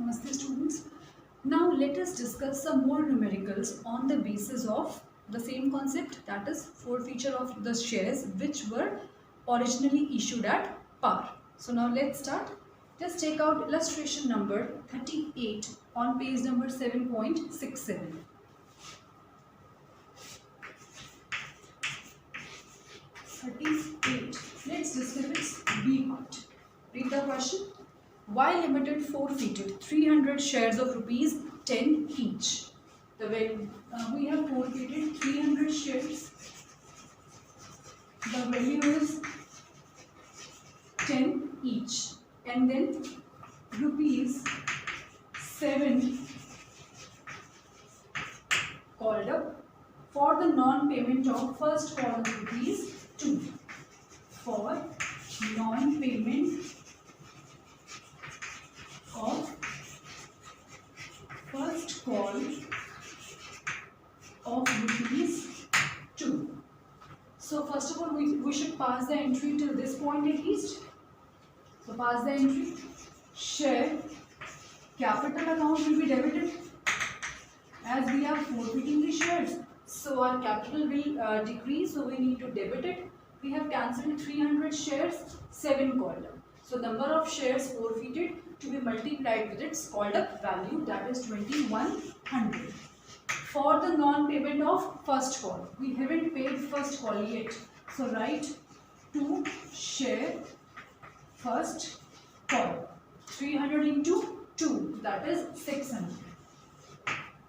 Namaste students. Now let us discuss some more numericals on the basis of the same concept, that is forfeiture of the shares which were originally issued at par. So now let's start. Just take out illustration number 38 on page number 7.67. Let's discuss its B part. Read the question. Y Limited forfeited 300 shares of rupees 10 each. We have forfeited 300 shares. The value is 10 each, and then rupees 7 called up for the non-payment of first call of rupees 2. For non-payment of first call of rupees 2. So first of all, we should pass the entry till this point at least. So pass the entry. Share capital account will be debited as we are forfeiting the shares. So our capital will decrease, so we need to debit it. We have cancelled 300 shares, 7 called up. So number of shares forfeited to be multiplied with its called up value, that is 2100. For the non-payment of first call, we haven't paid first call yet. So write to share first call. 300 into 2, that is 600.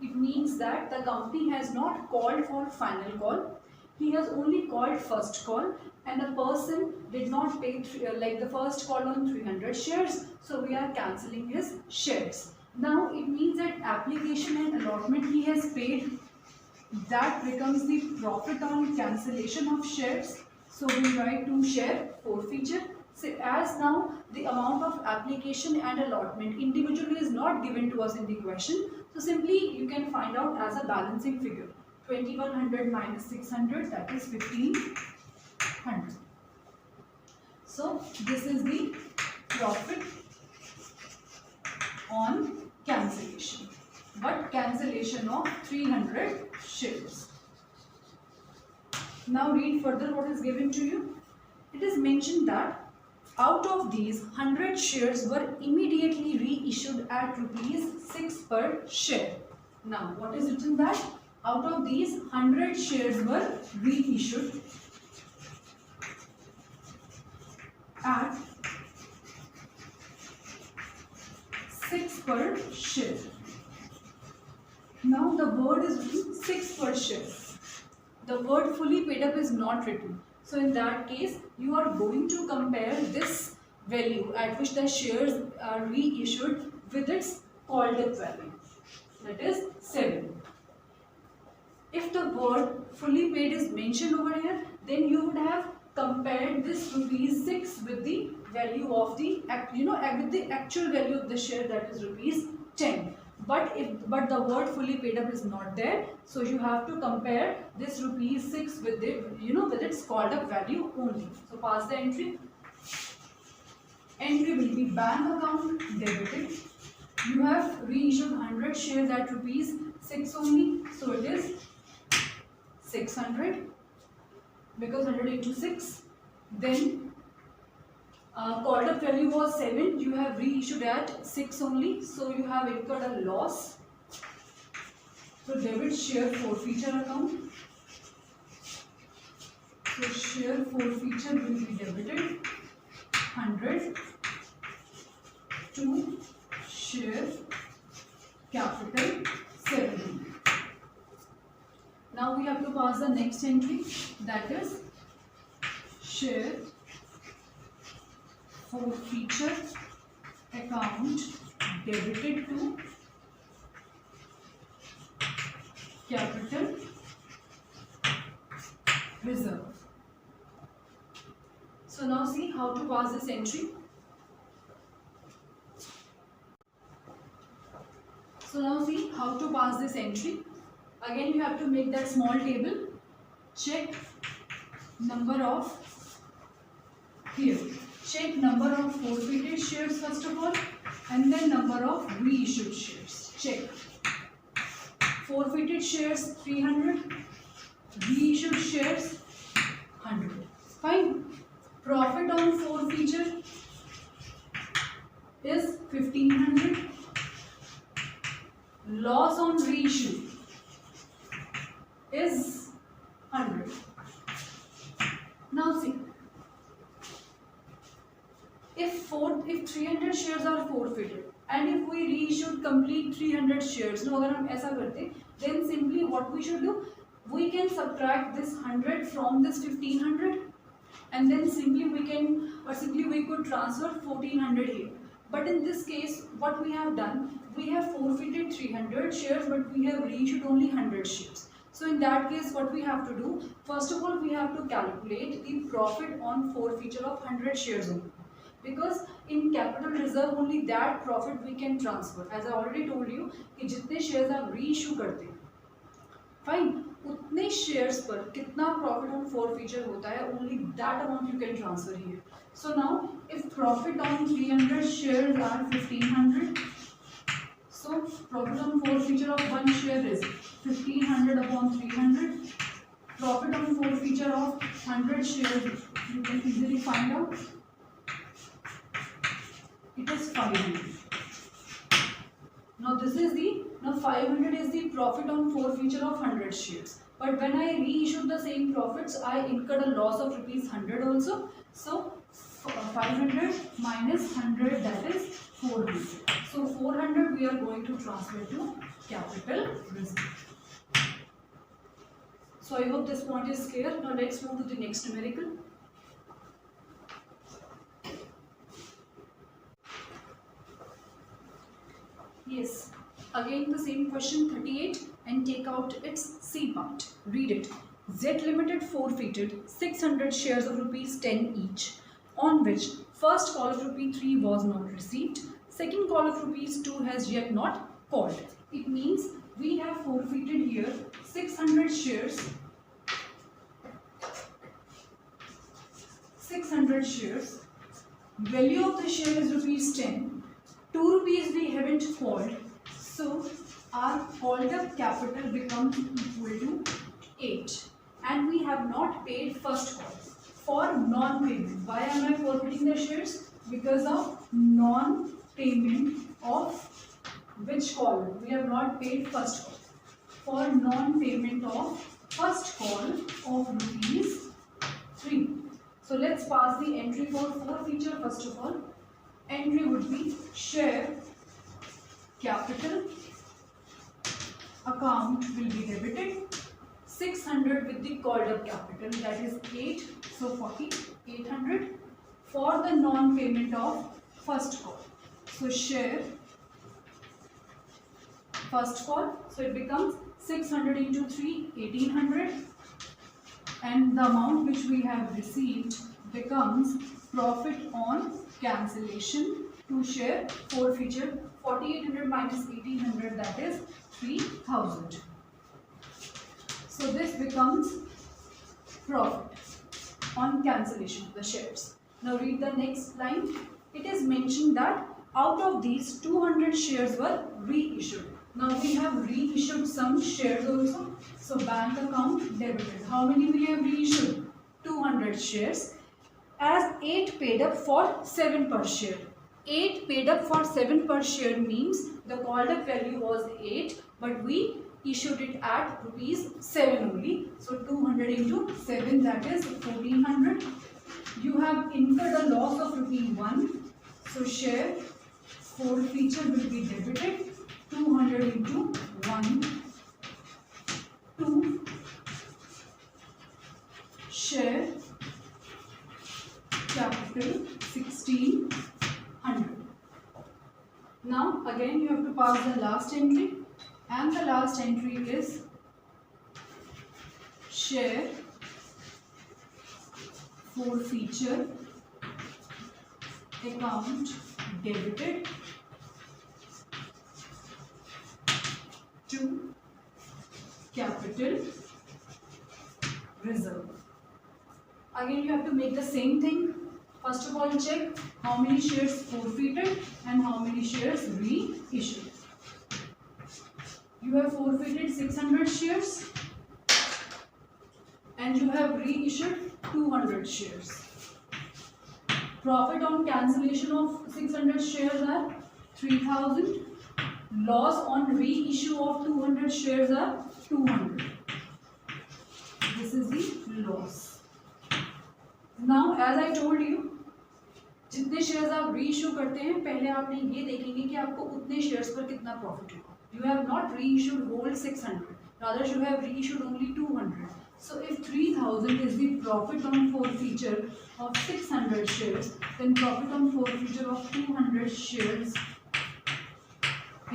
It means that the company has not called for final call. He has only called first call, and the person did not pay like the first call on 300 shares. So we are cancelling his shares. Now it means that application and allotment he has paid, that becomes the profit on cancellation of shares. So we write to share forfeiture. So as now the amount of application and allotment individually is not given to us in the question, so simply you can find out as a balancing figure. 2100 minus 600, that is 1500. So this is the profit on cancellation, but cancellation of 300 shares. Now read further what is given to you. It is mentioned that out of these, 100 shares were immediately reissued at rupees 6 per share. Now what is written that? Out of these, 100 shares were reissued at 6 per share. Now the word is written 6 per share. The word fully paid up is not written. So in that case, you are going to compare this value at which the shares are reissued with its called up value, that is 7. If the word fully paid is mentioned over here, then you would have compared this rupees 6 with the value of the with the actual value of the share, that is rupees 10. But the word fully paid up is not there, so you have to compare this rupees 6 with the with its called up value only. So pass the entry. Entry will be bank account debited. You have reissued 100 shares at rupees 6 only, so it is 600 because 100 into 6. Then called up value was 7. You have reissued at 6 only, so you have incurred a loss. So debit share forfeiture account. So share forfeiture will be debited 100 to share capital 70. Now we have to pass the next entry, that is share forfeiture account debited to capital reserve. So now see how to pass this entry. Again you have to make that small table. Check number of here. Check number of forfeited shares first of all. and then number of reissued shares. Check. Forfeited shares 300, reissued shares 100. Fine. Profit on forfeiture is 1500. Loss on reissue is 100. Now see, if 300 shares are forfeited and if we reissued complete 300 shares, no, अगर हम ऐसा करते, then simply what we should do, we can subtract this 100 from this 1500, and then simply we could transfer 1400 here. But in this case, what we have done, we have forfeited 300 shares, but we have reissued only 100 shares. So in that case, what we have to do, first of all, we have to calculate the profit on forfeiture of 100 shares only. Because in capital reserve, only that profit we can transfer. As I already told you, कि जितने shares आप reissue करते हैं, fine, उतने shares पर कितना profit on forfeiture होता है, only that amount you can transfer here. So now, if profit on 300 shares are 1500, so profit on forfeiture of one share is 1500 upon 300. Profit on forfeiture of 100 shares, you can easily find out. It is 500. Now 500 is the profit on forfeiture of 100 shares. But when I reissued the same profits, I incurred a loss of rupees 100 also. So 500 minus 100, that is 400. So 400 we are going to transfer to capital reserve. So I hope this point is clear. Now let's move to the next numerical. Yes, again the same question 38, and take out its C part. Read it. Z Limited forfeited 600 shares of rupees 10 each, on which first call of rupees 3 was not received, second call of rupees 2 has yet not called. It means we have forfeited here 600 shares. 600 shares. Value of the share is rupees 10. 2 rupees we haven't called, so our called up capital becomes equal to 8, and we have not paid first call for non-payment. Why am I forfeiting the shares? Because of non-payment of which call? We have not paid first call. For non-payment of first call of rupees 3. So let's pass the entry for forfeiture first of all. Entry would be share capital account will be debited, 600 with the called up capital, that is 8, so 40, 800 for the non-payment of first call. So share first call, so it becomes 600 into 3, 1800, and the amount which we have received becomes profit on cancellation to share forfeiture, 4800 minus 1800, that is 3000. So this becomes profit on cancellation of the shares. Now read the next line. It is mentioned that out of these 200 shares were reissued. Now we have reissued some shares also. So bank account debited. How many we have reissued? 200 shares. As 8 paid up for 7 per share. 8 paid up for 7 per share means the called up value was 8, but we issued it at rupees 7 only. So 200 into 7, that is 1400. You have incurred a loss of rupee 1. So share forfeiture will be debited. 200 into 1, 2, share capital 1600. Now again you have to pass the last entry, and the last entry is share forfeiture account debited to capital reserve. Again you have to make the same thing. First of all, check how many shares forfeited and how many shares reissued. You have forfeited 600 shares and you have reissued 200 shares. Profit on cancellation of 600 shares are 3000. Loss on reissue of 200 shares are 200. This is the loss. Now, as I told you, जितने shares आप reissue करते हैं पहले आपने ये देखेंगे कि आपको उतने शेयर्स पर कितना प्रॉफिट होगा. You have not reissued whole 600. Rather, you have reissued only 200. So, if 3000 is the profit on forfeiture of 600 shares, then profit on forfeiture of 200 shares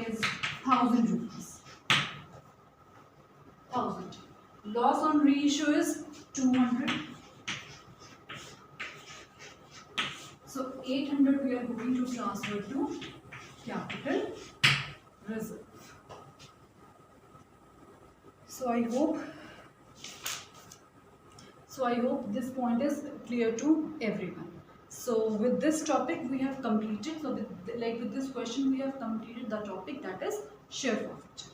is 1000 rupees. 1000. Loss on reissue is 200. So 800 we are going to transfer to capital reserve. So I hope this point is clear to everyone. So with this topic we have completed. So with this question we have completed the topic, that is share profit.